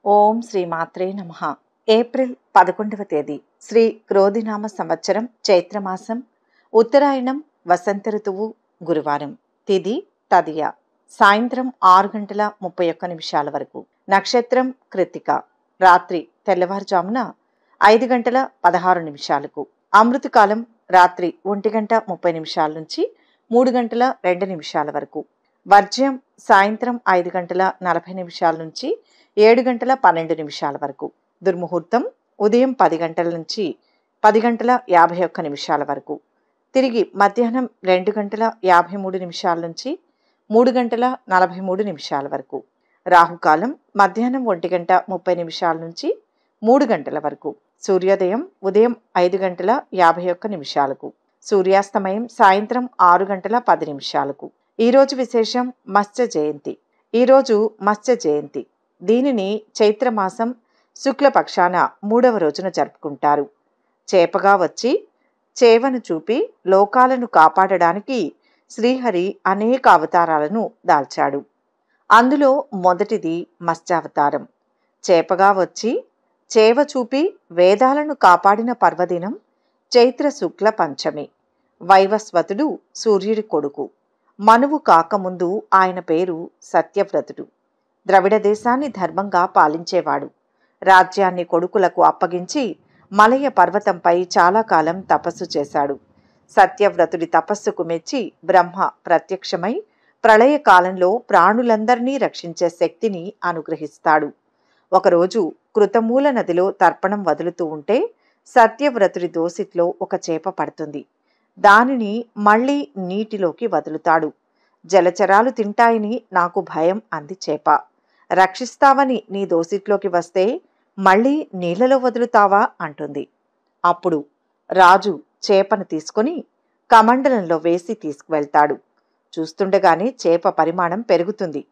ఓం శ్రీ మాత్రే నమః. ఏప్రిల్ 11వ తేదీ శ్రీ క్రోధినామ సంవత్సరం చైత్రమాసం ఉత్తరాయణం వసంత ఋతువు గురువారం. తిథి తదియ. సాయంత్రం 6:31 వరకు. నక్షత్రం కృత్తిక. రాత్రి తెల్లవారుజామున 5:16 అమృతకాలం రాత్రి 1:30 నుంచి 3:02 వరకు. వర్జ్యం సాయంత్రం 5:40 నుంచి 7:12 వరకు. దుర్ముహూర్తం ఉదయం 10 గంటల నుంచి 10:51 వరకు. తిరిగి మధ్యాహ్నం 2:53 నుంచి 3:43 వరకు. రాహుకాలం మధ్యాహ్నం 1:30 నుంచి 3 గంటల వరకు. సూర్యోదయం ఉదయం 5:51. సూర్యాస్తమయం సాయంత్రం 6:10. ఈరోజు విశేషం మత్స్య జయంతి. దీనిని చైత్రమాసం శుక్లపక్షాన 3వ రోజున జరుపుకుంటారు. చేపగా వచ్చి చేవను చూపి లోకాలను కాపాడడానికి శ్రీహరి అనేక అవతారాలను దాల్చాడు. అందులో మొదటిది మత్స్యావతారం. చేపగా వచ్చి చేవ చూపి వేదాలను కాపాడిన పర్వదినం చైత్ర శుక్ల పంచమి. వైవస్వతుడు సూర్యుడి కొడుకు. మనువు కాకముందు ఆయన పేరు సత్యవ్రతుడు. ద్రవిడ దేశాన్ని ధర్మంగా పాలించేవాడు. రాజ్యాన్ని కొడుకులకు అప్పగించి మలయ పర్వతంపై చాలా కాలం తపస్సు చేశాడు. సత్యవ్రతుడి తపస్సుకు మెచ్చి బ్రహ్మ ప్రత్యక్షమై ప్రళయకాలంలో ప్రాణులందరినీ రక్షించే శక్తిని అనుగ్రహిస్తాడు. ఒకరోజు కృతమూల నదిలో తర్పణం వదులుతూ ఉంటే సత్యవ్రతుడి దోసిట్లో ఒక చేప పడుతుంది. దానిని మళ్ళీ నీటిలోకి వదులుతాడు. జలచరాలు తింటాయని నాకు భయం అంది చేప. రక్షిస్తావని నీ దోసిట్లోకి వస్తే మళ్ళీ నీళ్లలో వదులుతావా అంటుంది. అప్పుడు రాజు చేపను తీసుకుని కమండలంలో వేసి తీసుకువెళ్తాడు. చూస్తుండగానే చేప పరిమాణం పెరుగుతుంది.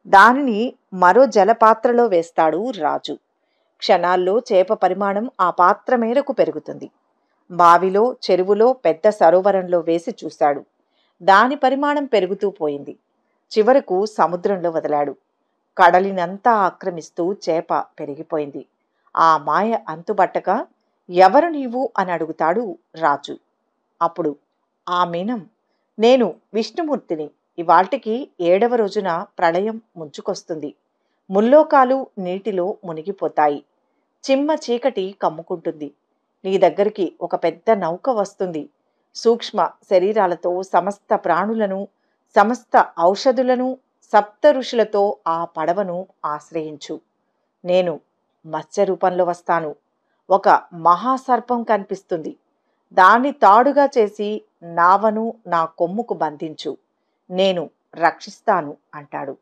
దానిని మరో జలపాత్రలో వేస్తాడు రాజు. క్షణాల్లో చేప పరిమాణం ఆ పాత్ర మేరకు పెరుగుతుంది. బావిలో, చెరువులో, పెద్ద సరోవరంలో వేసి చూశాడు. దాని పరిమాణం పెరుగుతూ పోయింది. చివరకు సముద్రంలో వదిలాడు. కడలినంతా ఆక్రమిస్తూ చేప పెరిగిపోయింది. ఆ మాయ అంతుబట్టక ఎవరు నీవు అని అడుగుతాడు రాజు. అప్పుడు ఆ మీనం, నేను విష్ణుమూర్తిని. ఇవాల్టికి 7వ రోజున ప్రళయం ముంచుకొస్తుంది. ముల్లోకాలు నీటిలో మునిగిపోతాయి. చిమ్మ చీకటి కమ్ముకుంటుంది. నీ దగ్గరికి ఒక పెద్ద నౌక వస్తుంది. సూక్ష్మ శరీరాలతో సమస్త ప్రాణులను, సమస్త ఔషధులను, సప్త ఋషులతో ఆ పడవను ఆశ్రయించు. నేను మత్స్య రూపంలో వస్తాను. ఒక మహాసర్పం కనిపిస్తుంది. దాన్ని తాడుగా చేసి నావను నా కొమ్ముకు బంధించు. నేను రక్షిస్తాను అంటాడు.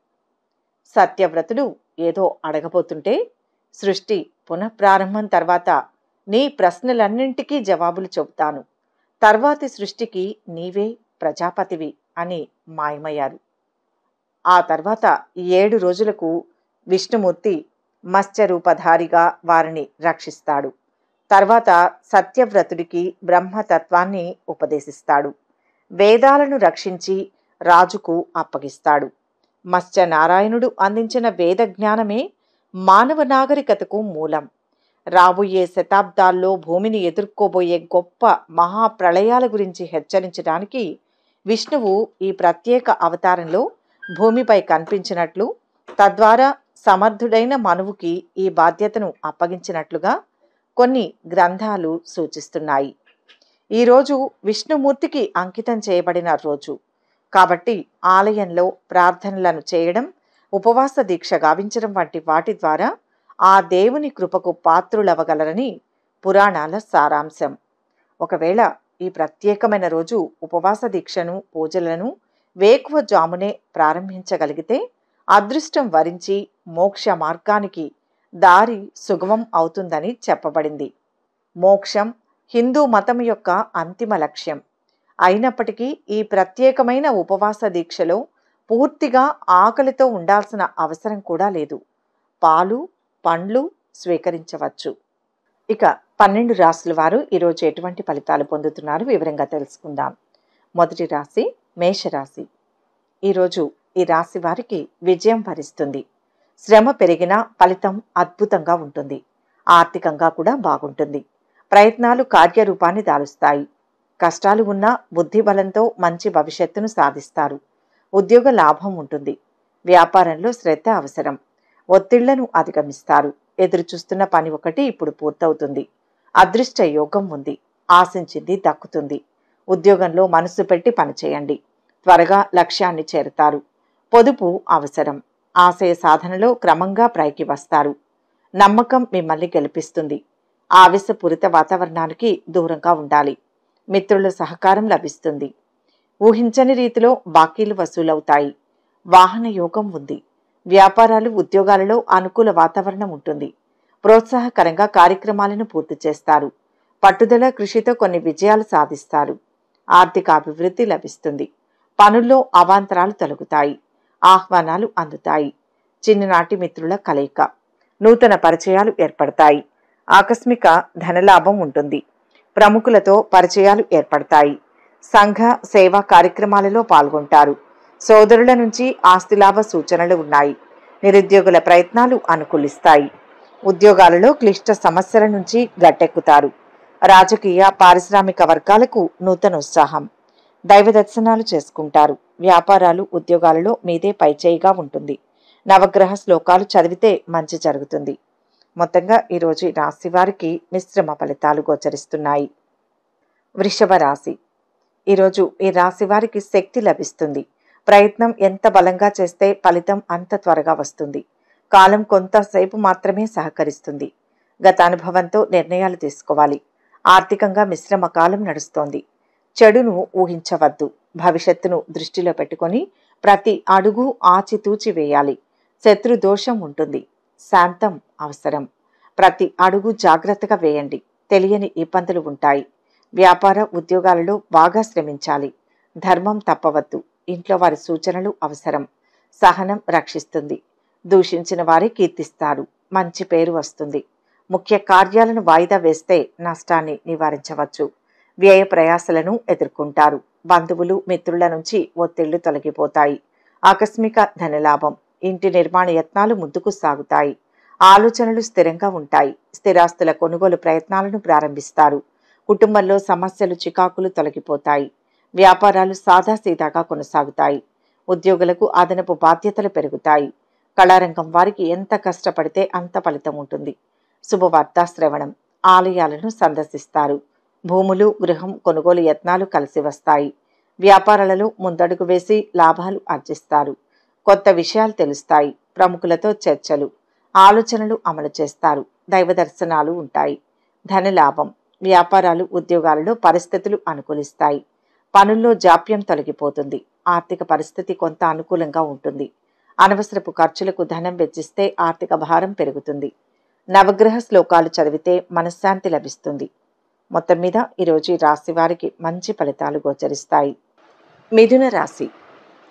సత్యవ్రతుడు ఏదో అడగబోతుంటే, సృష్టి పునఃప్రారంభం తర్వాత నీ ప్రశ్నలన్నింటికీ జవాబులు చెబుతాను. తర్వాతి సృష్టికి నీవే ప్రజాపతివి అని మాయమయ్యారు. ఆ తర్వాత 7 రోజులకు విష్ణుమూర్తి మత్స్యరూపధారిగా వారిని రక్షిస్తాడు. తర్వాత సత్యవ్రతుడికి బ్రహ్మతత్వాన్ని ఉపదేశిస్తాడు. వేదాలను రక్షించి రాజుకు అప్పగిస్తాడు. మత్స్యనారాయణుడు అందించిన వేద జ్ఞానమే మానవ నాగరికతకు మూలం. రాబోయే శతాబ్దాల్లో భూమిని ఎదుర్కోబోయే గొప్ప మహాప్రళయాల గురించి హెచ్చరించడానికి విష్ణువు ఈ ప్రత్యేక అవతారంలో భూమిపై కనిపించినట్లు, తద్వారా సమర్థుడైన మనువుకి ఈ బాధ్యతను అప్పగించినట్లుగా కొన్ని గ్రంథాలు సూచిస్తున్నాయి. ఈరోజు విష్ణుమూర్తికి అంకితం చేయబడిన రోజు కాబట్టి ఆలయంలో ప్రార్థనలను చేయడం, ఉపవాస దీక్ష గావించడం వంటి వాటి ద్వారా ఆ దేవుని కృపకు పాత్రులవగలరని పురాణాల సారాంశం. ఒకవేళ ఈ ప్రత్యేకమైన రోజు ఉపవాస దీక్షను, పూజలను వేకువ జామునే ప్రారంభించగలిగితే అదృష్టం వరించి మోక్ష మార్గానికి దారి సుగమం అవుతుందని చెప్పబడింది. మోక్షం హిందూ మతం యొక్క అంతిమ లక్ష్యం అయినప్పటికీ ఈ ప్రత్యేకమైన ఉపవాస దీక్షలో పూర్తిగా ఆకలితో ఉండాల్సిన అవసరం కూడా లేదు. పాలు, పండ్లు స్వీకరించవచ్చు. ఇక 12 రాశుల వారు ఈరోజు ఎటువంటి ఫలితాలు పొందుతున్నారు వివరంగా తెలుసుకుందాం. మొదటి రాశి మేషరాశి. ఈరోజు ఈ రాశి వారికి విజయం వరిస్తుంది. శ్రమ పెరిగినా ఫలితం అద్భుతంగా ఉంటుంది. ఆర్థికంగా కూడా బాగుంటుంది. ప్రయత్నాలు కార్యరూపాన్ని దాలుస్తాయి. కష్టాలు ఉన్నా బుద్ధి బలంతో మంచి భవిష్యత్తును సాధిస్తారు. ఉద్యోగ లాభం ఉంటుంది. వ్యాపారంలో శ్రద్ధ అవసరం. ఒత్తిళ్లను అధిగమిస్తారు. ఎదురుచూస్తున్న పని ఒకటి ఇప్పుడు పూర్తవుతుంది. అదృష్ట యోగం ఉంది. ఆశించింది దక్కుతుంది. ఉద్యోగంలో మనసు పెట్టి పనిచేయండి. త్వరగా లక్ష్యాన్ని చేరుతారు. పొదుపు అవసరం. ఆశయ సాధనలో క్రమంగా పైకి వస్తారు. నమ్మకం మిమ్మల్ని గెలిపిస్తుంది. ఆవేశపూరిత వాతావరణానికి దూరంగా ఉండాలి. మిత్రుల సహకారం లభిస్తుంది. ఊహించని రీతిలో బాకీలు వసూలవుతాయి. వాహన యోగం ఉంది. వ్యాపారాలు ఉద్యోగాలలో అనుకూల వాతావరణం ఉంటుంది. ప్రోత్సాహకరంగా కార్యక్రమాలను పూర్తి చేస్తారు. పట్టుదల కృషితో కొన్ని విజయాలు సాధిస్తారు. ఆర్థిక అభివృద్ధి లభిస్తుంది. పనుల్లో అవాంతరాలు తొలగుతాయి. ఆహ్వానాలు అందుతాయి. చిన్ననాటి మిత్రుల కలయిక. నూతన పరిచయాలు ఏర్పడతాయి. ఆకస్మిక ధనలాభం ఉంటుంది. ప్రముఖులతో పరిచయాలు ఏర్పడతాయి. సంఘ సేవా కార్యక్రమాలలో పాల్గొంటారు. సోదరుల నుంచి ఆస్తిలాభ సూచనలు ఉన్నాయి. నిరుద్యోగుల ప్రయత్నాలు అనుకూలిస్తాయి. ఉద్యోగాలలో క్లిష్ట సమస్యల నుంచి గట్టెక్కుతారు. రాజకీయ పారిశ్రామిక వర్గాలకు నూతన ఉత్సాహం. దైవ దర్శనాలు చేసుకుంటారు. వ్యాపారాలు ఉద్యోగాలలో మీదే పైచేయిగా ఉంటుంది. నవగ్రహ శ్లోకాలు చదివితే మంచి జరుగుతుంది. మొత్తంగా ఈరోజు ఈ రాశి వారికి మిశ్రమ ఫలితాలు గోచరిస్తున్నాయి. వృషభ రాశి. ఈరోజు ఈ రాశి వారికి శక్తి లభిస్తుంది. ప్రయత్నం ఎంత బలంగా చేస్తే ఫలితం అంత త్వరగా వస్తుంది. కాలం కొంతసేపు మాత్రమే సహకరిస్తుంది. గత అనుభవంతో నిర్ణయాలు తీసుకోవాలి. ఆర్థికంగా మిశ్రమ కాలం నడుస్తోంది. చెడును ఊహించవద్దు. భవిష్యత్తును దృష్టిలో పెట్టుకొని ప్రతి అడుగు ఆచితూచి వేయాలి. శత్రు దోషం ఉంటుంది. శాంతం అవసరం. ప్రతి అడుగు జాగ్రత్తగా వేయండి. తెలియని ఇబ్బందులు ఉంటాయి. వ్యాపార ఉద్యోగాలలో బాగా శ్రమించాలి. ధర్మం తప్పవద్దు. ఇంట్లో వారి సూచనలు అవసరం. సహనం రక్షిస్తుంది. దూషించిన వారి కీర్తిస్తారు. మంచి పేరు వస్తుంది. ముఖ్య కార్యాలను వాయిదా వేస్తే నష్టాన్ని నివారించవచ్చు. వ్యయ ప్రయాసలను ఎదుర్కొంటారు. బంధువులు మిత్రుల నుంచి ఒత్తిళ్లు తొలగిపోతాయి. ఆకస్మిక ధనలాభం. ఇంటి నిర్మాణ యత్నాలు ముందుకు సాగుతాయి. ఆలోచనలు స్థిరంగా ఉంటాయి. స్థిరాస్తుల కొనుగోలు ప్రయత్నాలను ప్రారంభిస్తారు. కుటుంబంలో సమస్యలు చికాకులు తొలగిపోతాయి. వ్యాపారాలు సాదాసీదాగా కొనసాగుతాయి. ఉద్యోగులకు అదనపు బాధ్యతలు పెరుగుతాయి. కళారంగం వారికి ఎంత కష్టపడితే అంత ఫలితం ఉంటుంది. శుభవార్త శ్రవణం. ఆలయాలను సందర్శిస్తారు. భూములు గృహం కొనుగోలు యత్నాలు కలిసి వస్తాయి. వ్యాపారాలలో ముందడుగు వేసి లాభాలు ఆర్జిస్తారు. కొత్త విషయాలు తెలుస్తాయి. ప్రముఖులతో చర్చలు, ఆలోచనలు అమలు చేస్తారు. దైవ దర్శనాలు ఉంటాయి. ధనలాభం. వ్యాపారాలు ఉద్యోగాలలో పరిస్థితులు అనుకూలిస్తాయి. పనుల్లో జాప్యం తొలగిపోతుంది. ఆర్థిక పరిస్థితి కొంత అనుకూలంగా ఉంటుంది. అనవసరపు ఖర్చులకు ధనం వెచ్చిస్తే ఆర్థిక భారం పెరుగుతుంది. నవగ్రహ శ్లోకాలు చదివితే మనశ్శాంతి లభిస్తుంది. మొత్తం మీద ఈరోజు ఈ రాశి వారికి మంచి ఫలితాలు గోచరిస్తాయి. మిథున రాశి.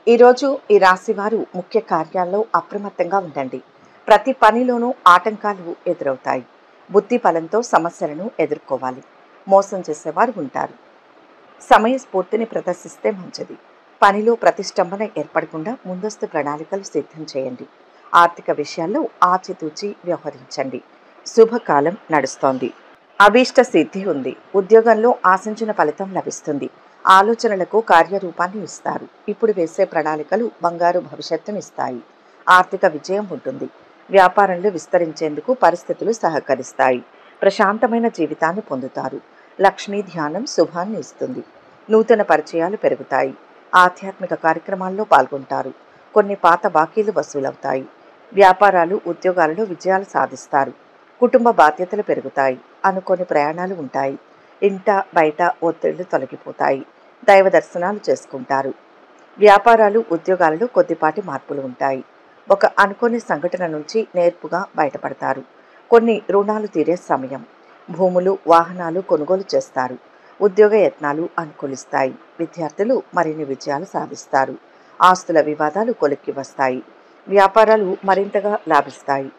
ఈరోజు ఈ రాశి వారు ముఖ్య కార్యాల్లో అప్రమత్తంగా ఉండండి. ప్రతి పనిలోనూ ఆటంకాలు ఎదురవుతాయి. బుద్ధి బలంతో సమస్యలను ఎదుర్కోవాలి. మోసం చేసేవారు ఉంటారు. సమయస్ఫూర్తిని ప్రదర్శిస్తే మంచిది. పనిలో ప్రతిష్టంభన ఏర్పడకుండా ముందస్తు ప్రణాళికలు సిద్ధం చేయండి. ఆర్థిక విషయాల్లో ఆచితూచి వ్యవహరించండి. శుభకాలం నడుస్తోంది. అభీష్ట సిద్ధి ఉంది. ఉద్యోగంలో ఆశించిన ఫలితం లభిస్తుంది. ఆలోచనలకు కార్యరూపాన్ని ఇస్తారు. ఇప్పుడు వేసే ప్రణాళికలు బంగారు భవిష్యత్తునిస్తాయి. ఆర్థిక విజయం ఉంటుంది. వ్యాపారంలో విస్తరించేందుకు పరిస్థితులు సహకరిస్తాయి. ప్రశాంతమైన జీవితాన్ని పొందుతారు. లక్ష్మీ ధ్యానం శుభాన్ని ఇస్తుంది. నూతన పరిచయాలు పెరుగుతాయి. ఆధ్యాత్మిక కార్యక్రమాల్లో పాల్గొంటారు. కొన్ని పాత బాకీలు వసూలవుతాయి. వ్యాపారాలు ఉద్యోగాలలో విజయాలు సాధిస్తారు. కుటుంబ బాధ్యతలు పెరుగుతాయి. అనుకోని ప్రయాణాలు ఉంటాయి. ఇంట బయట ఒత్తిళ్లు తొలగిపోతాయి. దైవ దర్శనాలు చేసుకుంటారు. వ్యాపారాలు ఉద్యోగాలలో కొద్దిపాటి మార్పులు ఉంటాయి. ఒక అనుకోని సంఘటన నుంచి నేర్పుగా బయటపడతారు. కొన్ని రుణాలు తీరే సమయం. భూములు వాహనాలు కొనుగోలు చేస్తారు. ఉద్యోగ యత్నాలు అనుకూలిస్తాయి. విద్యార్థులు మరిన్ని విజయాలు సాధిస్తారు. ఆస్తుల వివాదాలు కొలిక్కి వస్తాయి. వ్యాపారాలు మరింతగా లాభిస్తాయి.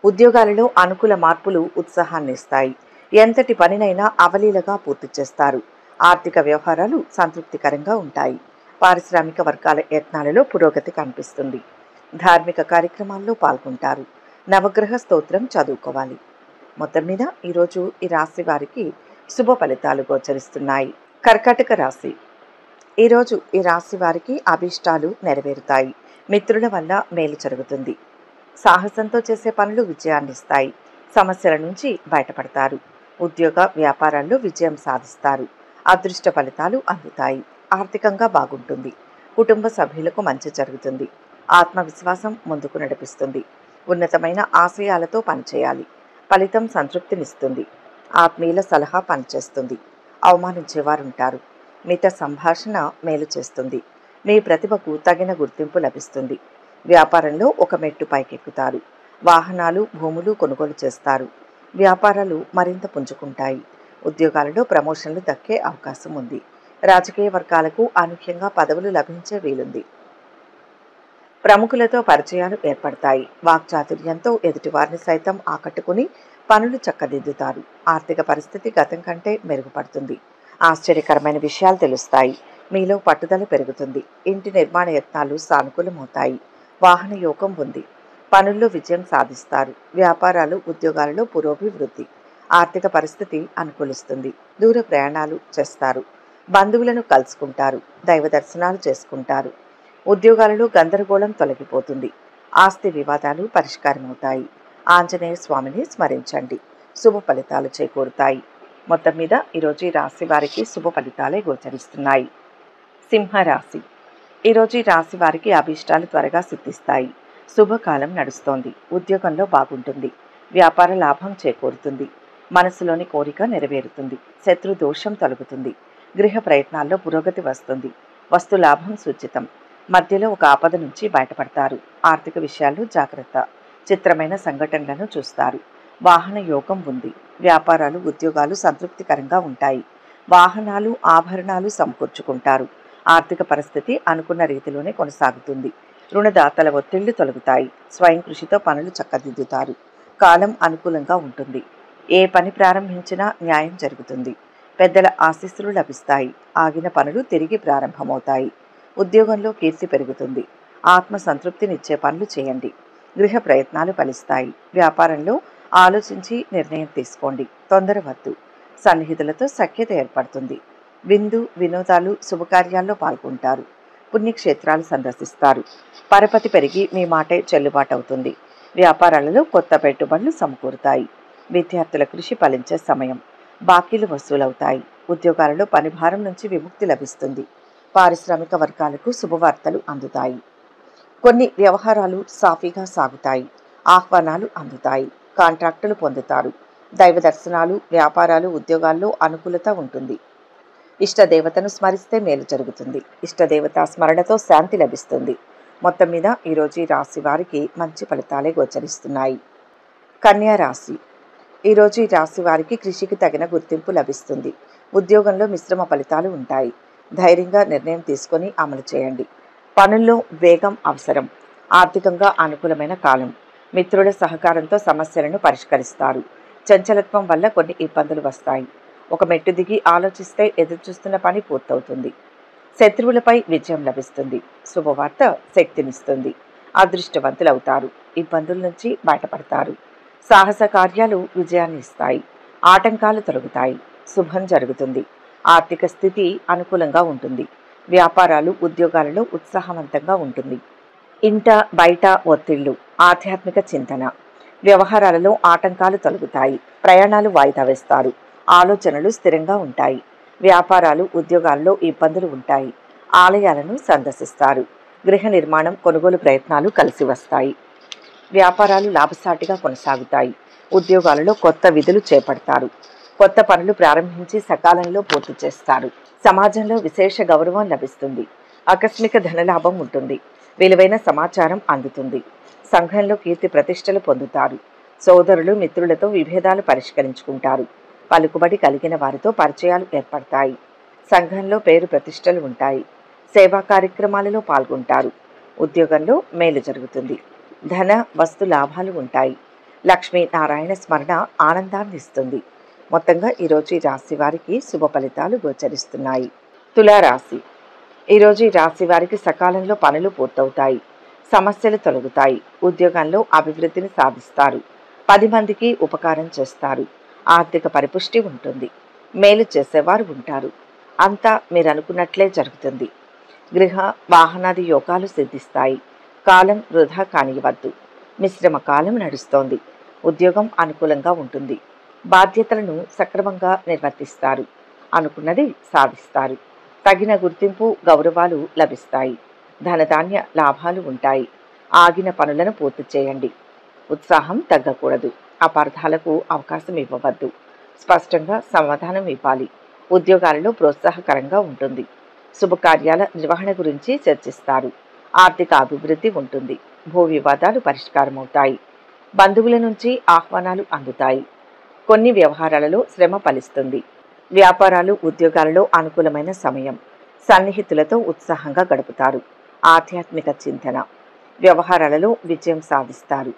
ఉద్యోగాలలో అనుకూల మార్పులు ఉత్సాహాన్ని ఇస్తాయి. ఎంతటి పనినైనా అవలీలగా పూర్తి చేస్తారు. ఆర్థిక వ్యవహారాలు సంతృప్తికరంగా ఉంటాయి. పారిశ్రామిక వర్గాల యత్నాలలో పురోగతి కనిపిస్తుంది. ధార్మిక కార్యక్రమాల్లో పాల్గొంటారు. నవగ్రహ స్తోత్రం చదువుకోవాలి. మొత్తం మీద ఈరోజు ఈ రాశి వారికి శుభ ఫలితాలు గోచరిస్తున్నాయి. కర్కాటక రాశి. ఈరోజు ఈ రాశి వారికి అభీష్టాలు నెరవేరుతాయి. మిత్రుల వల్ల మేలు జరుగుతుంది. సాహసంతో చేసే పనులు విజయాన్నిస్తాయి. సమస్యల నుంచి బయటపడతారు. ఉద్యోగ వ్యాపారాల్లో విజయం సాధిస్తారు. అదృష్ట ఫలితాలు అందుతాయి. ఆర్థికంగా బాగుంటుంది. కుటుంబ సభ్యులకు మంచి జరుగుతుంది. ఆత్మవిశ్వాసం ముందుకు నడిపిస్తుంది. ఉన్నతమైన ఆశయాలతో పనిచేయాలి. ఫలితం సంతృప్తినిస్తుంది. ఆత్మీయుల సలహా పనిచేస్తుంది. అవమానించేవారుంటారు. మిత సంభాషణ మేలు చేస్తుంది. మీ ప్రతిభకు తగిన గుర్తింపు లభిస్తుంది. వ్యాపారంలో ఒక మెట్టు పైకెక్కుతారు. వాహనాలు, భూములు కొనుగోలు చేస్తారు. వ్యాపారాలు మరింత పుంజుకుంటాయి. ఉద్యోగాలలో ప్రమోషన్లు దక్కే అవకాశం ఉంది. రాజకీయ వర్గాలకు అనూహ్యంగా పదవులు లభించే వీలుంది. ప్రముఖులతో పరిచయాలు ఏర్పడతాయి. వాక్చాతుర్యంతో ఎదుటివారిని సైతం ఆకట్టుకుని పనులు చక్కదిద్దుతారు. ఆర్థిక పరిస్థితి గతం కంటే మెరుగుపడుతుంది. ఆశ్చర్యకరమైన విషయాలు తెలుస్తాయి. మీలో పట్టుదల పెరుగుతుంది. ఇంటి నిర్మాణ యత్నాలు సానుకూలమవుతాయి. వాహన యోగం ఉంది. పనుల్లో విజయం సాధిస్తారు. వ్యాపారాలు, ఉద్యోగాలలో పురోభివృద్ధి. ఆర్థిక పరిస్థితి అనుకూలిస్తుంది. దూర ప్రయాణాలు చేస్తారు. బంధువులను కలుసుకుంటారు. దైవ దర్శనాలు చేసుకుంటారు. ఉద్యోగాలలో గందరగోళం తొలగిపోతుంది. ఆస్తి వివాదాలు పరిష్కారమవుతాయి. ఆంజనేయ స్వామిని స్మరించండి. శుభ ఫలితాలు చేకూరుతాయి. మొత్తం మీద ఈరోజు ఈ రాశి వారికి శుభ ఫలితాలే గోచరిస్తున్నాయి. సింహరాశి. ఈరోజు ఈ రాశి వారికి అభీష్టాలు త్వరగా సిద్ధిస్తాయి. శుభకాలం నడుస్తోంది. ఉద్యోగంలో బాగుంటుంది. వ్యాపార లాభం చేకూరుతుంది. మనసులోని కోరిక నెరవేరుతుంది. శత్రు దోషం తొలగుతుంది. గృహ ప్రయత్నాల్లో పురోగతి వస్తుంది. వస్తు లాభం సూచితం. మధ్యలో ఒక ఆపద నుంచి బయటపడతారు. ఆర్థిక విషయాల్లో జాగ్రత్త. చిత్రమైన సంఘటనలను చూస్తారు. వాహన యోగం ఉంది. వ్యాపారాలు, ఉద్యోగాలు సంతృప్తికరంగా ఉంటాయి. వాహనాలు, ఆభరణాలు సమకూర్చుకుంటారు. ఆర్థిక పరిస్థితి అనుకున్న రీతిలోనే కొనసాగుతుంది. రుణదాతల ఒత్తిళ్లు తొలగుతాయి. స్వయం కృషితో పనులు చక్కదిద్దుతారు. కాలం అనుకూలంగా ఉంటుంది. ఏ పని ప్రారంభించినా న్యాయం జరుగుతుంది. పెద్దల ఆశీస్సులు లభిస్తాయి. ఆగిన పనులు తిరిగి ప్రారంభమవుతాయి. ఉద్యోగంలో కీర్తి పెరుగుతుంది. ఆత్మ సంతృప్తినిచ్చే పనులు చేయండి. గృహ ప్రయత్నాలు ఫలిస్తాయి. వ్యాపారంలో ఆలోచించి నిర్ణయం తీసుకోండి. తొందర వద్దు. సన్నిహితులతో సఖ్యత ఏర్పడుతుంది. విందు, వినోదాలు, శుభకార్యాల్లో పాల్గొంటారు. పుణ్యక్షేత్రాలు సందర్శిస్తారు. పరపతి పెరిగి మీ మాటే చెల్లుబాటు అవుతుంది. వ్యాపారాలలో కొత్త పెట్టుబడులు సమకూరుతాయి. విద్యార్థుల కృషి ఫలించే సమయం. బాకీలు వసూలవుతాయి. ఉద్యోగాలలో పనిభారం నుంచి విముక్తి లభిస్తుంది. పారిశ్రామిక వర్గాలకు శుభవార్తలు అందుతాయి. కొన్ని వ్యవహారాలు సాఫీగా సాగుతాయి. ఆహ్వానాలు అందుతాయి. కాంట్రాక్టులు పొందుతారు. దైవ దర్శనాలు, వ్యాపారాలు, ఉద్యోగాల్లో అనుకూలత ఉంటుంది. ఇష్టదేవతను స్మరిస్తే మేలు జరుగుతుంది. ఇష్టదేవత స్మరణతో శాంతి లభిస్తుంది. మొత్తం మీద ఈరోజు ఈ రాశి వారికి మంచి ఫలితాలే గోచరిస్తున్నాయి. కన్యా రాశి. ఈరోజు ఈ రాశి వారికి కృషికి తగిన గుర్తింపు లభిస్తుంది. ఉద్యోగంలో మిశ్రమ ఫలితాలు ఉంటాయి. ధైర్యంగా నిర్ణయం తీసుకొని అమలు చేయండి. పనుల్లో వేగం అవసరం. ఆర్థికంగా అనుకూలమైన కాలం. మిత్రుల సహకారంతో సమస్యలను పరిష్కరిస్తారు. చంచలత్వం వల్ల కొన్ని ఇబ్బందులు వస్తాయి. ఒక మెట్టు దిగి ఆలోచిస్తే ఎదురుచూస్తున్న పని పూర్తవుతుంది. శత్రువులపై విజయం లభిస్తుంది. శుభవార్త శక్తినిస్తుంది. అదృష్టవంతులవుతారు. ఇబ్బందుల నుంచి బయటపడతారు. సాహస కార్యాలు విజయాన్ని ఇస్తాయి. ఆటంకాలు తొలగుతాయి. శుభం జరుగుతుంది. ఆర్థిక స్థితి అనుకూలంగా ఉంటుంది. వ్యాపారాలు, ఉద్యోగాలలో ఉత్సాహవంతంగా ఉంటుంది. ఇంట బయట ఒత్తిళ్లు, ఆధ్యాత్మిక చింతన. వ్యవహారాలలో ఆటంకాలు తొలగుతాయి. ప్రయాణాలు వాయిదా వేస్తారు. ఆలోచనలు స్థిరంగా ఉంటాయి. వ్యాపారాలు, ఉద్యోగాల్లో ఇబ్బందులు ఉంటాయి. ఆలయాలను సందర్శిస్తారు. గృహ నిర్మాణం, కొనుగోలు ప్రయత్నాలు కలిసి వస్తాయి. వ్యాపారాలు లాభసాటిగా కొనసాగుతాయి. ఉద్యోగాలలో కొత్త విధులు చేపడతారు. కొత్త పనులు ప్రారంభించి సకాలంలో పూర్తి చేస్తారు. సమాజంలో విశేష గౌరవం లభిస్తుంది. ఆకస్మిక ధనలాభం ఉంటుంది. విలువైన సమాచారం అందుతుంది. సంఘంలో కీర్తి ప్రతిష్టలు పొందుతారు. సోదరులు, మిత్రులతో విభేదాలు పరిష్కరించుకుంటారు. పలుకుబడి కలిగిన వారితో పరిచయాలు ఏర్పడతాయి. సంఘంలో పేరు ప్రతిష్టలు ఉంటాయి. సేవా కార్యక్రమాలలో పాల్గొంటారు. ఉద్యోగంలో మేలు జరుగుతుంది. ధన, వస్తు లాభాలు ఉంటాయి. లక్ష్మీనారాయణ స్మరణ ఆనందాన్ని ఇస్తుంది. మొత్తంగా ఈరోజు ఈ రాశి వారికి శుభ ఫలితాలు గోచరిస్తున్నాయి. తులారాశి. ఈరోజు ఈ రాశి వారికి సకాలంలో పనులు పూర్తవుతాయి. సమస్యలు తొలగుతాయి. ఉద్యోగంలో అభివృద్ధిని సాధిస్తారు. 10 మందికి ఉపకారం చేస్తారు. ఆర్థిక పరిపుష్టి ఉంటుంది. మేలు చేసేవారు ఉంటారు. అంతా మీరనుకున్నట్లే జరుగుతుంది. గృహ వాహనాది యోగాలు సిద్ధిస్తాయి. కాలం వృధా కానివ్వద్దు. మిశ్రమ కాలం నడుస్తోంది. ఉద్యోగం అనుకూలంగా ఉంటుంది. బాధ్యతలను సక్రమంగా నిర్వర్తిస్తారు. అనుకున్నది సాధిస్తారు. తగిన గుర్తింపు గౌరవాలు లభిస్తాయి. ధనధాన్య లాభాలు ఉంటాయి. ఆగిన పనులను పూర్తి చేయండి. ఉత్సాహం తగ్గకూడదు. అపార్థాలకు అవకాశం ఇవ్వవద్దు. స్పష్టంగా సమాధానం ఇవ్వాలి. ఉద్యోగాలలో ప్రోత్సాహకరంగా ఉంటుంది. శుభకార్యాల నిర్వహణ గురించి చర్చిస్తారు. ఆర్థిక అభివృద్ధి ఉంటుంది. భూ వివాదాలు పరిష్కారమవుతాయి. బంధువుల నుంచి ఆహ్వానాలు అందుతాయి. కొన్ని వ్యవహారాలలో శ్రమ ఫలిస్తుంది. వ్యాపారాలు ఉద్యోగాలలో అనుకూలమైన సమయం. సన్నిహితులతో ఉత్సాహంగా గడుపుతారు. ఆధ్యాత్మిక చింతన. వ్యవహారాలలో విజయం సాధిస్తారు.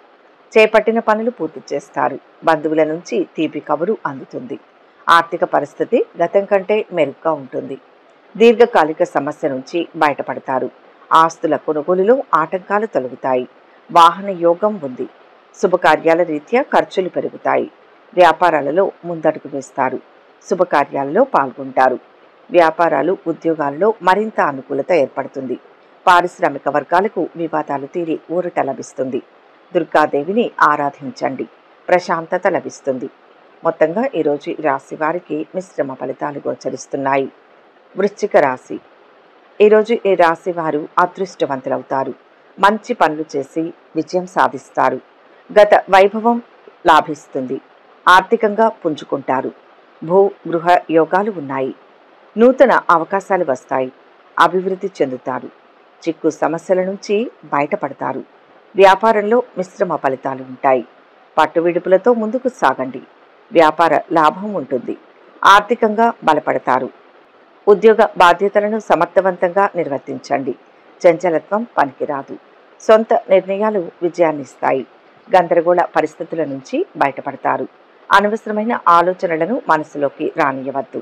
చేపట్టిన పనులు పూర్తి చేస్తారు. బంధువుల నుంచి తీపి కబురు అందుతుంది. ఆర్థిక పరిస్థితి గతం కంటే మెరుగ్గా ఉంటుంది. దీర్ఘకాలిక సమస్య నుంచి బయటపడతారు. ఆస్తుల కొనుగోలులో ఆటంకాలు తొలగుతాయి. వాహన యోగం ఉంది. శుభకార్యాల రీత్యా ఖర్చులు పెరుగుతాయి. వ్యాపారాలలో ముందడుగు వేస్తారు. శుభకార్యాలలో పాల్గొంటారు. వ్యాపారాలు ఉద్యోగాలలో మరింత అనుకూలత ఏర్పడుతుంది. పారిశ్రామిక వర్గాలకు వివాదాలు తీరి ఊరట లభిస్తుంది. దుర్గాదేవిని ఆరాధించండి. ప్రశాంతత లభిస్తుంది. మొత్తంగా ఈరోజు ఈ రాశి వారికి మిశ్రమ ఫలితాలు గోచరిస్తున్నాయి. వృశ్చిక రాశి. ఈరోజు ఈ రాశి వారు అదృష్టవంతులవుతారు. మంచి పనులు చేసి విజయం సాధిస్తారు. గత వైభవం లాభిస్తుంది. ఆర్థికంగా పుంజుకుంటారు. భూ గృహ యోగాలు ఉన్నాయి. నూతన అవకాశాలు వస్తాయి. అభివృద్ధి చెందుతారు. చిక్కు సమస్యల నుంచి బయటపడతారు. వ్యాపారంలో మిశ్రమ ఫలితాలు ఉంటాయి. పట్టువిడుపులతో ముందుకు సాగండి. వ్యాపార లాభం ఉంటుంది. ఆర్థికంగా బలపడతారు. ఉద్యోగ బాధ్యతలను సమర్థవంతంగా నిర్వర్తించండి. చంచలత్వం పనికిరాదు. సొంత నిర్ణయాలు విజయాన్నిస్తాయి. గందరగోళ పరిస్థితుల నుంచి బయటపడతారు. అనవసరమైన ఆలోచనలను మనసులోకి రానియవద్దు.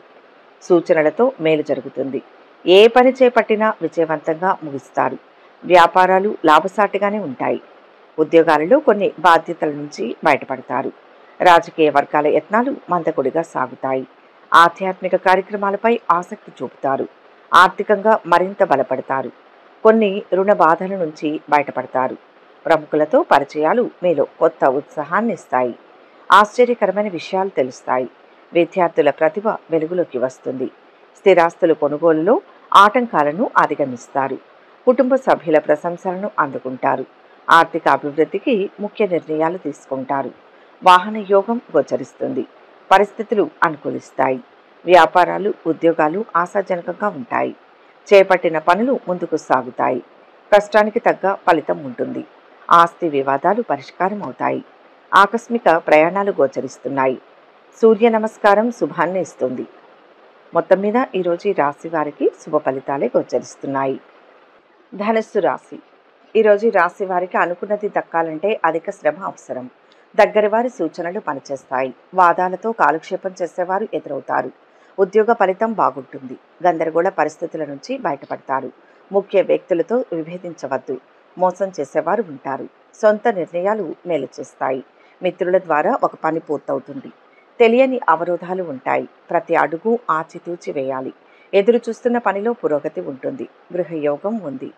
సూచనలతో మేలు జరుగుతుంది. ఏ పని చేపట్టినా విజయవంతంగా ముగిస్తారు. వ్యాపారాలు లాభసాటిగానే ఉంటాయి. ఉద్యోగాలలో కొన్ని బాధ్యతల నుంచి బయటపడతారు. రాజకీయ వర్గాల యత్నాలు మందకొడిగా సాగుతాయి. ఆధ్యాత్మిక కార్యక్రమాలపై ఆసక్తి చూపుతారు. ఆర్థికంగా మరింత బలపడతారు. కొన్ని రుణ బాధల నుంచి బయటపడతారు. ప్రముఖులతో పరిచయాలు మీలో కొత్త ఉత్సాహాన్ని ఇస్తాయి. ఆశ్చర్యకరమైన విషయాలు తెలుస్తాయి. విద్యార్థుల ప్రతిభ వెలుగులోకి వస్తుంది. స్థిరాస్తుల కొనుగోలులో ఆటంకాలను అధిగమిస్తారు. కుటుంబ సభ్యుల ప్రశంసలను అందుకుంటారు. ఆర్థిక అభివృద్ధికి ముఖ్య నిర్ణయాలు తీసుకుంటారు. వాహన యోగం గోచరిస్తుంది. పరిస్థితులు అనుకూలిస్తాయి. వ్యాపారాలు ఉద్యోగాలు ఆశాజనకంగా ఉంటాయి. చేపట్టిన పనులు ముందుకు సాగుతాయి. కష్టానికి తగ్గ ఫలితం ఉంటుంది. ఆస్తి వివాదాలు పరిష్కారం అవుతాయి. ఆకస్మిక ప్రయాణాలు గోచరిస్తున్నాయి. సూర్య నమస్కారం శుభాన్ని ఇస్తుంది. మొత్తం మీద ఈరోజు ఈ రాశి వారికి శుభ ఫలితాలే గోచరిస్తున్నాయి. ధనుస్సు రాశి. ఈరోజు ఈ రాశి వారికి అనుకున్నది దక్కాలంటే అధిక శ్రమ అవసరం. దగ్గర వారి సూచనలు పనిచేస్తాయి. వాదాలతో కాలక్షేపం చేసేవారు ఎదురవుతారు. ఉద్యోగ ఫలితం బాగుంటుంది. గందరగోళ పరిస్థితుల నుంచి బయటపడతారు. ముఖ్య వ్యక్తులతో విభేదించవద్దు. మోసం చేసేవారు ఉంటారు. సొంత నిర్ణయాలు మేలు చేస్తాయి. మిత్రుల ద్వారా ఒక పని పూర్తవుతుంది. తెలియని అవరోధాలు ఉంటాయి. ప్రతి అడుగు ఆచితూచి వేయాలి. ఎదురు చూస్తున్న పనిలో పురోగతి ఉంటుంది. గృహయోగం ఉంది.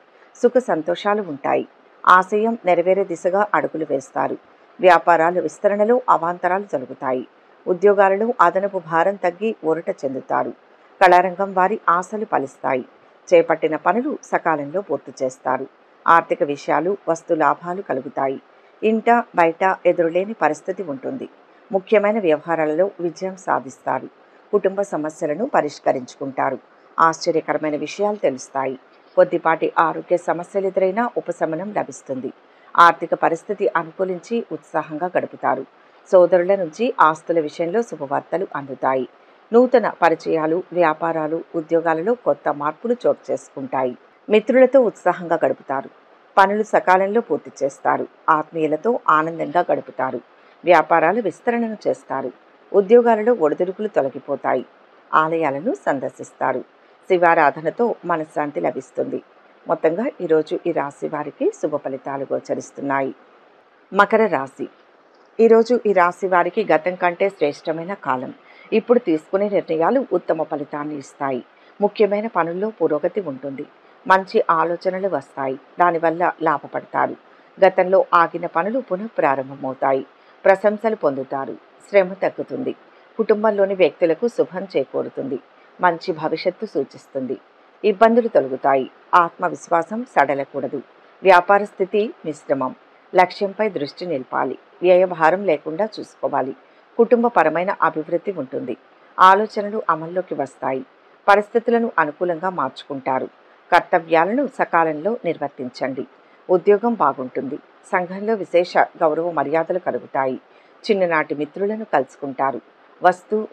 సుఖ సంతోషాలు ఉంటాయి. ఆశయం నెరవేరే దిశగా అడుగులు వేస్తారు. వ్యాపారాల విస్తరణలో అవాంతరాలు జరుగుతాయి. ఉద్యోగాలలో అదనపు భారం తగ్గి ఊరట చెందుతారు. కళారంగం వారి ఆశలు ఫలిస్తాయి. చేపట్టిన పనులు సకాలంలో పూర్తి చేస్తారు. ఆర్థిక విషయాలు వస్తు లాభాలు కలుగుతాయి. ఇంట బయట ఎదురులేని పరిస్థితి ఉంటుంది. ముఖ్యమైన వ్యవహారాలలో విజయం సాధిస్తారు. కుటుంబ సమస్యలను పరిష్కరించుకుంటారు. ఆశ్చర్యకరమైన విషయాలు తెలుస్తాయి. కొద్దిపాటి ఆరోగ్య సమస్యలు ఎదురైనా ఉపశమనం లభిస్తుంది. ఆర్థిక పరిస్థితి అనుకూలించి ఉత్సాహంగా గడుపుతారు. సోదరుల నుంచి ఆస్తుల విషయంలో శుభవార్తలు అందుతాయి. నూతన పరిచయాలు వ్యాపారాలు ఉద్యోగాలలో కొత్త మార్పులు చోటు చేసుకుంటాయి. మిత్రులతో ఉత్సాహంగా గడుపుతారు. పనులు సకాలంలో పూర్తి చేస్తారు. ఆత్మీయులతో ఆనందంగా గడుపుతారు. వ్యాపారాలు విస్తరణను చేస్తారు. ఉద్యోగాలలో ఒడిదుడుకులు తొలగిపోతాయి. ఆలయాలను సందర్శిస్తారు. శివారాధనతో మనశ్శాంతి లభిస్తుంది. మొత్తంగా ఈరోజు ఈ రాశి వారికి శుభ ఫలితాలు గోచరిస్తున్నాయి. మకర రాశి. ఈరోజు ఈ రాశి వారికి గతం కంటే శ్రేష్టమైన కాలం. ఇప్పుడు తీసుకునే నిర్ణయాలు ఉత్తమ ఫలితాన్ని ఇస్తాయి. ముఖ్యమైన పనుల్లో పురోగతి ఉంటుంది. మంచి ఆలోచనలు వస్తాయి. దానివల్ల లాభపడతారు. గతంలో ఆగిన పనులు పునః ప్రారంభమవుతాయి. ప్రశంసలు పొందుతారు. శ్రమ తగ్గుతుంది. కుటుంబంలోని వ్యక్తులకు శుభం చేకూరుతుంది. మంచి భవిష్యత్తు సూచిస్తుంది. ఇబ్బందులు తొలగుతాయి. ఆత్మవిశ్వాసం సడలకూడదు. వ్యాపార స్థితి మిశ్రమం. లక్ష్యంపై దృష్టి నిలపాలి. వ్యయభారం లేకుండా చూసుకోవాలి. కుటుంబపరమైన అభివృద్ధి ఉంటుంది. ఆలోచనలు అమల్లోకి వస్తాయి. పరిస్థితులను అనుకూలంగా మార్చుకుంటారు. కర్తవ్యాలను సకాలంలో నిర్వర్తించండి. ఉద్యోగం బాగుంటుంది. సంఘంలో విశేష గౌరవ మర్యాదలు కలుగుతాయి. చిన్ననాటి మిత్రులను కలుసుకుంటారు.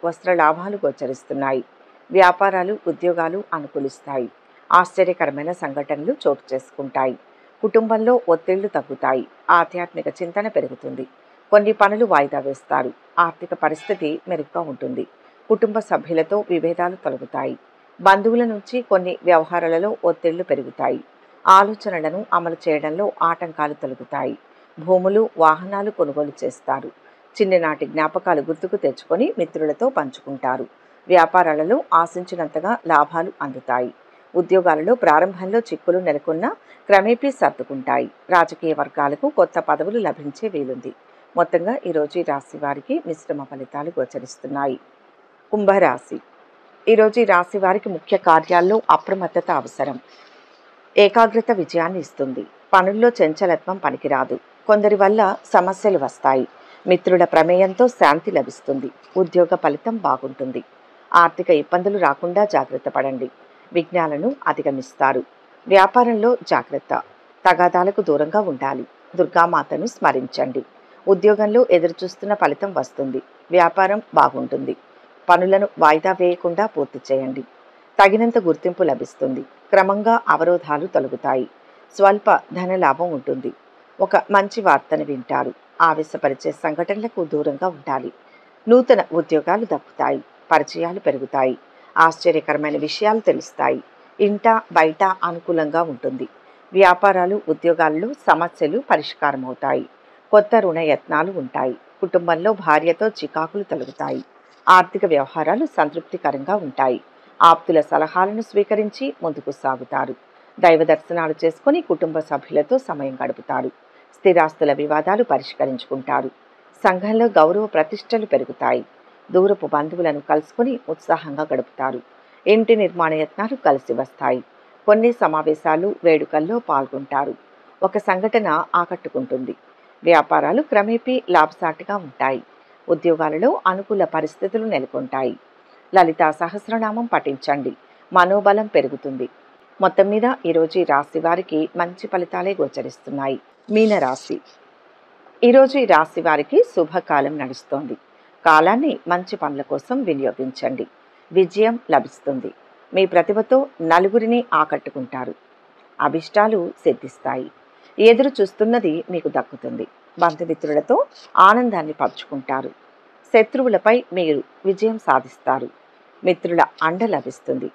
వస్త్ర లాభాలు గోచరిస్తున్నాయి. వ్యాపారాలు ఉద్యోగాలు అనుకూలిస్తాయి. ఆశ్చర్యకరమైన సంఘటనలు చోటు చేసుకుంటాయి. కుటుంబంలో ఒత్తిళ్లు తగ్గుతాయి. ఆధ్యాత్మిక చింతన పెరుగుతుంది. కొన్ని పనులు వాయిదా వేస్తారు. ఆర్థిక పరిస్థితి మెరుగ్గా ఉంటుంది. కుటుంబ సభ్యులతో విభేదాలు తొలగుతాయి. బంధువుల నుంచి కొన్ని వ్యవహారాలలో ఒత్తిళ్లు పెరుగుతాయి. ఆలోచనలను అమలు చేయడంలో ఆటంకాలు తొలగుతాయి. భూములు వాహనాలు కొనుగోలు చేస్తారు. చిన్ననాటి జ్ఞాపకాలు గుర్తుకు తెచ్చుకొని మిత్రులతో పంచుకుంటారు. వ్యాపారాలలో ఆశించినంతగా లాభాలు అందుతాయి. ఉద్యోగాలలో ప్రారంభంలో చిక్కులు నెలకొన్నా క్రమేపీ సర్దుకుంటాయి. రాజకీయ వర్గాలకు కొత్త పదవులు లభించే వీలుంది. మొత్తంగా ఈరోజు ఈ రాశి వారికి మిశ్రమ ఫలితాలు గోచరిస్తున్నాయి. కుంభరాశి. ఈరోజు ఈ రాశి వారికి ముఖ్య కార్యాల్లో అప్రమత్తత అవసరం. ఏకాగ్రత విజయాన్ని ఇస్తుంది. పనుల్లో చంచలత్వం పనికిరాదు. కొందరి వల్ల సమస్యలు వస్తాయి. మిత్రుల ప్రమేయంతో శాంతి లభిస్తుంది. ఉద్యోగ ఫలితం బాగుంటుంది. ఆర్థిక ఇబ్బందులు రాకుండా జాగ్రత్త పడండి. విఘ్నాలను అధిగమిస్తారు. వ్యాపారంలో జాగ్రత్త. తగాదాలకు దూరంగా ఉండాలి. దుర్గామాతను స్మరించండి. ఉద్యోగంలో ఎదురుచూస్తున్న ఫలితం వస్తుంది. వ్యాపారం బాగుంటుంది. పనులను వాయిదా వేయకుండా పూర్తి చేయండి. తగినంత గుర్తింపు లభిస్తుంది. క్రమంగా అవరోధాలు తొలగుతాయి. స్వల్ప ధన లాభం ఉంటుంది. ఒక మంచి వార్తను వింటారు. ఆవేశపరిచే సంఘటనలకు దూరంగా ఉండాలి. నూతన ఉద్యోగాలు దక్కుతాయి. పరిచయాలు పెరుగుతాయి. ఆశ్చర్యకరమైన విషయాలు తెలుస్తాయి. ఇంట బయట అనుకూలంగా ఉంటుంది. వ్యాపారాలు ఉద్యోగాల్లో సమస్యలు పరిష్కారమవుతాయి. కొత్త రుణ యత్నాలు ఉంటాయి. కుటుంబంలో భార్యతో చికాకులు తొలగుతాయి. ఆర్థిక వ్యవహారాలు సంతృప్తికరంగా ఉంటాయి. ఆప్తుల సలహాలను స్వీకరించి ముందుకు సాగుతారు. దైవ దర్శనాలు చేసుకుని కుటుంబ సభ్యులతో సమయం గడుపుతారు. స్థిరాస్తుల వివాదాలు పరిష్కరించుకుంటారు. సంఘంలో గౌరవ ప్రతిష్టలు పెరుగుతాయి. దూరపు బంధువులను కలుసుకుని ఉత్సాహంగా గడుపుతారు. ఇంటి నిర్మాణ యత్నాలు కలిసి వస్తాయి. కొన్ని సమావేశాలు వేడుకల్లో పాల్గొంటారు. ఒక సంఘటన ఆకట్టుకుంటుంది. వ్యాపారాలు క్రమేపీ లాభసాటిగా ఉంటాయి. ఉద్యోగాలలో అనుకూల పరిస్థితులు నెలకొంటాయి. లలితా సహస్రనామం పఠించండి. మనోబలం పెరుగుతుంది. మొత్తం మీద ఈరోజు ఈ రాశి వారికి మంచి ఫలితాలే గోచరిస్తున్నాయి. మీనరాశి. ఈరోజు ఈ రాశి వారికి శుభకాలం నడుస్తోంది. కాలాన్ని మంచి పనుల కోసం వినియోగించండి. విజయం లభిస్తుంది. మీ ప్రతిభతో నలుగురిని ఆకట్టుకుంటారు. అభిష్టాలు సిద్ధిస్తాయి. ఎదురు చూస్తున్నది మీకు దక్కుతుంది. బంధుమిత్రులతో ఆనందాన్ని పంచుకుంటారు. శత్రువులపై మీరు విజయం సాధిస్తారు. మిత్రుల అండ లభిస్తుంది.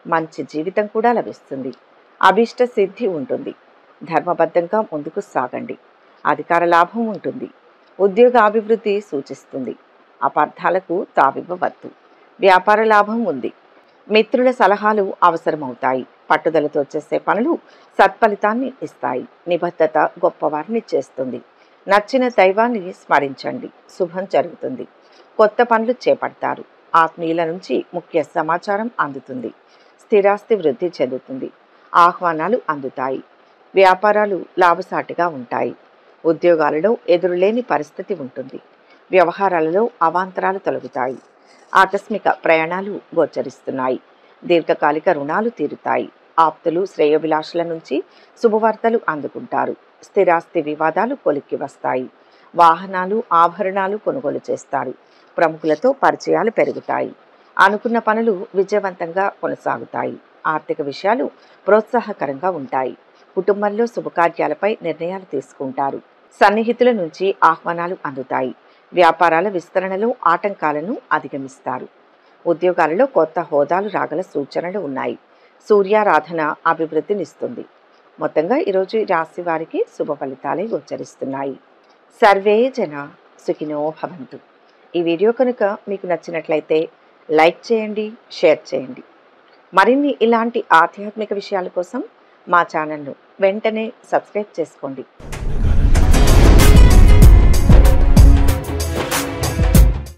మంచి జీవితం కూడా లభిస్తుంది. అభిష్ట సిద్ధి ఉంటుంది. ధర్మబద్ధంగా ముందుకు సాగండి. అధికార లాభం ఉంటుంది. ఉద్యోగ అభివృద్ధి సూచిస్తుంది. అపార్థాలకు తావివ్వవద్దు. వ్యాపార లాభం ఉంది. మిత్రుల సలహాలు అవసరమవుతాయి. పట్టుదలతో చేసే పనులు సత్ఫలితాన్ని ఇస్తాయి. నిబద్ధత గొప్పవారిని చేస్తుంది. నచ్చిన దైవాన్ని స్మరించండి. శుభం జరుగుతుంది. కొత్త పనులు చేపడతారు. ఆత్మీయుల నుంచి ముఖ్య సమాచారం అందుతుంది. స్థిరాస్తి వృద్ధి చెందుతుంది. ఆహ్వానాలు అందుతాయి. వ్యాపారాలు లాభసాటిగా ఉంటాయి. ఉద్యోగాలలో ఎదురులేని పరిస్థితి ఉంటుంది. వ్యవహారాలలో అవాంతరాలు తొలగుతాయి. ఆకస్మిక ప్రయాణాలు గోచరిస్తున్నాయి. దీర్ఘకాలిక రుణాలు తీరుతాయి. ఆప్తులు శ్రేయోభిలాషుల నుంచి శుభవార్తలు అందుకుంటారు. స్థిరాస్తి వివాదాలు కొలిక్కి వస్తాయి. వాహనాలు ఆభరణాలు కొనుగోలు చేస్తారు. ప్రముఖులతో పరిచయాలు పెరుగుతాయి. అనుకున్న పనులు విజయవంతంగా కొనసాగుతాయి. ఆర్థిక విషయాలు ప్రోత్సాహకరంగా ఉంటాయి. కుటుంబంలో శుభకార్యాలపై నిర్ణయాలు తీసుకుంటారు. సన్నిహితుల నుంచి ఆహ్వానాలు అందుతాయి. వ్యాపారాల విస్తరణలో ఆటంకాలను అధిగమిస్తారు. ఉద్యోగాలలో కొత్త హోదాలు రాగల సూచనలు ఉన్నాయి. సూర్యారాధన అభివృద్ధినిస్తుంది. మొత్తంగా ఈరోజు ఈ రాశి వారికి శుభ ఫలితాలే గోచరిస్తున్నాయి. సర్వే జన సుఖినో భవంతు. ఈ వీడియో కనుక మీకు నచ్చినట్లయితే లైక్ చేయండి, షేర్ చేయండి. మరిన్ని ఇలాంటి ఆధ్యాత్మిక విషయాల కోసం మా ఛానల్ను వెంటనే సబ్స్క్రైబ్ చేసుకోండి.